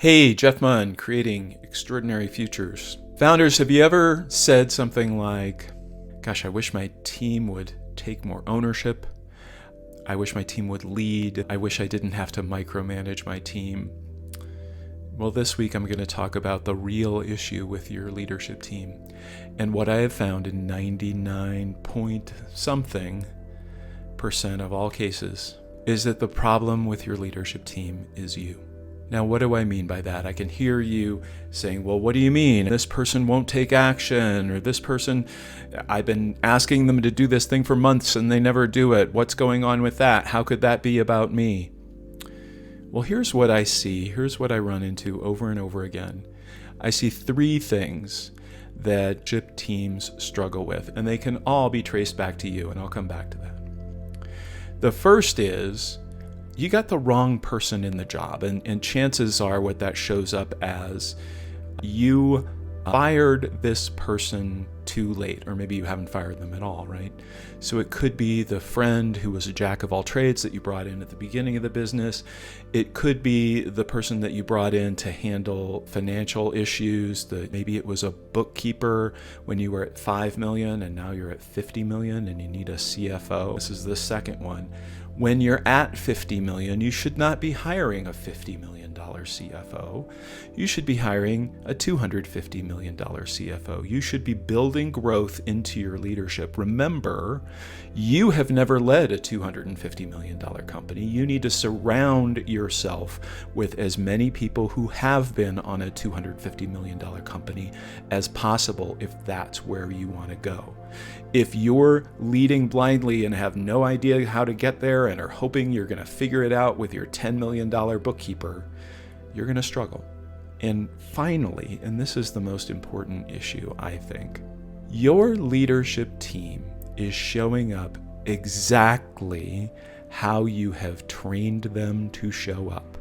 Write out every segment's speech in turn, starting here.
Hey, Jeff Munn, creating extraordinary futures. Founders, have you ever said something like, gosh, I wish my team would take more ownership. I wish my team would lead. I wish I didn't have to micromanage my team. Well, this week I'm going to talk about the real issue with your leadership team. And what I have found in 99 point something % of all cases is that the problem with your leadership team is you. Now, what do I mean by that? I can hear you saying, well, what do you mean? This person won't take action, or this person, I've been asking them to do this thing for months and they never do it. What's going on with that? How could that be about me? Well, here's what I see. Here's what I run into over and over again. I see three things that leadership teams struggle with, and they can all be traced back to you, and I'll come back to that. The first is, you got the wrong person in the job, and chances are what that shows up as, you fired this person too late, or maybe you haven't fired them at all, right? So it could be the friend who was a jack of all trades that you brought in at the beginning of the business. It could be the person that you brought in to handle financial issues. Maybe it was a bookkeeper when you were at 5 million and now you're at 50 million and you need a CFO. This is the second one. When you're at 50 million, you should not be hiring a $50 million CFO. You should be hiring a $250 million CFO. You should be building growth into your leadership. Remember, you have never led a $250 million company. You need to surround yourself with as many people who have been on a $250 million company as possible if that's where you want to go. If you're leading blindly and have no idea how to get there and are hoping you're going to figure it out with your $10 million bookkeeper, you're going to struggle. And finally, and this is the most important issue, I think, your leadership team is showing up exactly how you have trained them to show up.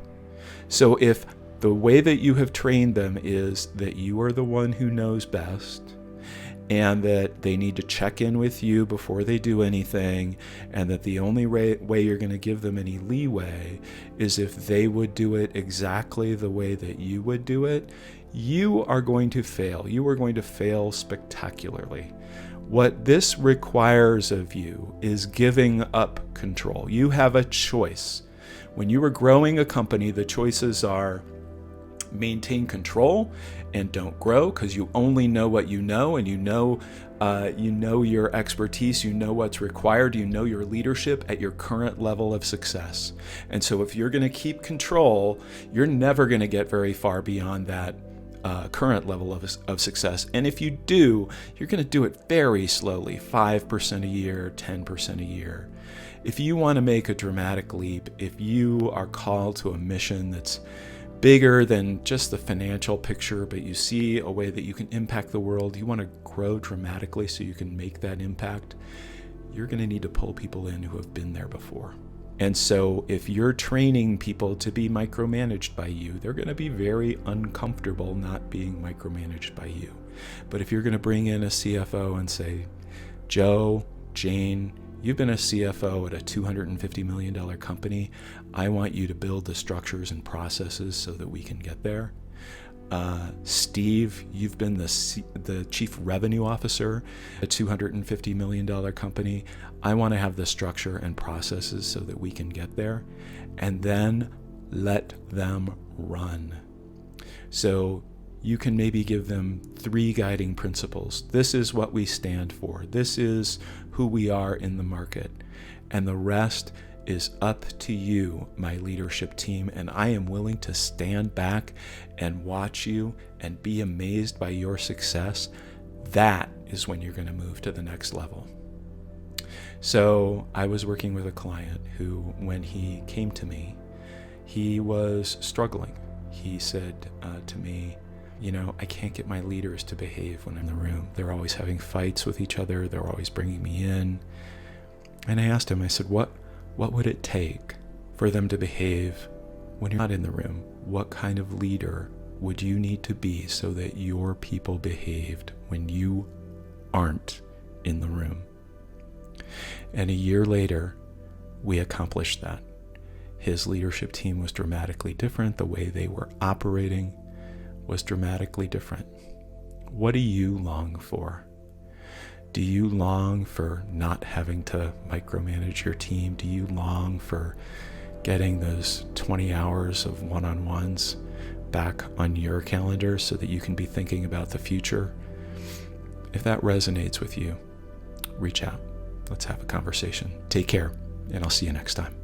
So if the way that you have trained them is that you are the one who knows best, and that they need to check in with you before they do anything, and that the only way you're going to give them any leeway is if they would do it exactly the way that you would do it, you are going to fail. You are going to fail spectacularly. What this requires of you is giving up control. You have a choice. When you are growing a company, the choices are maintain control and don't grow, because you only know what you know, and you know your expertise, you know what's required, you know your leadership at your current level of success. And so if you're going to keep control, you're never going to get very far beyond that current level of success. And if you do, you're going to do it very slowly, 5% a year, 10% a year. If you want to make a dramatic leap, if you are called to a mission that's bigger than just the financial picture, but you see a way that you can impact the world, you want to grow dramatically so you can make that impact, you're going to need to pull people in who have been there before. And so if you're training people to be micromanaged by you, they're going to be very uncomfortable not being micromanaged by you. But if you're going to bring in a CFO and say, Joe, Jane, you've been a CFO at a $250 million company. I want you to build the structures and processes so that we can get there. Steve, you've been the chief revenue officer at a $250 million company. I want to have the structure and processes so that we can get there. And then let them run. So you can maybe give them 3 guiding principles. This is what we stand for. This is who we are in the market. And the rest is up to you, my leadership team. And I am willing to stand back and watch you and be amazed by your success. That is when you're going to move to the next level. So I was working with a client who, when he came to me, he was struggling. He said to me, I can't get my leaders to behave when I'm in the room. They're always having fights with each other. They're always bringing me in. And I asked him, I said, what would it take for them to behave when you're not in the room? What kind of leader would you need to be so that your people behaved when you aren't in the room? And a year later, we accomplished that. his leadership team was dramatically different. The way they were operating was dramatically different. What do you long for? Do you long for not having to micromanage your team? Do you long for getting those 20 hours of one-on-ones back on your calendar so that you can be thinking about the future? If that resonates with you, reach out. Let's have a conversation. Take care, and I'll see you next time.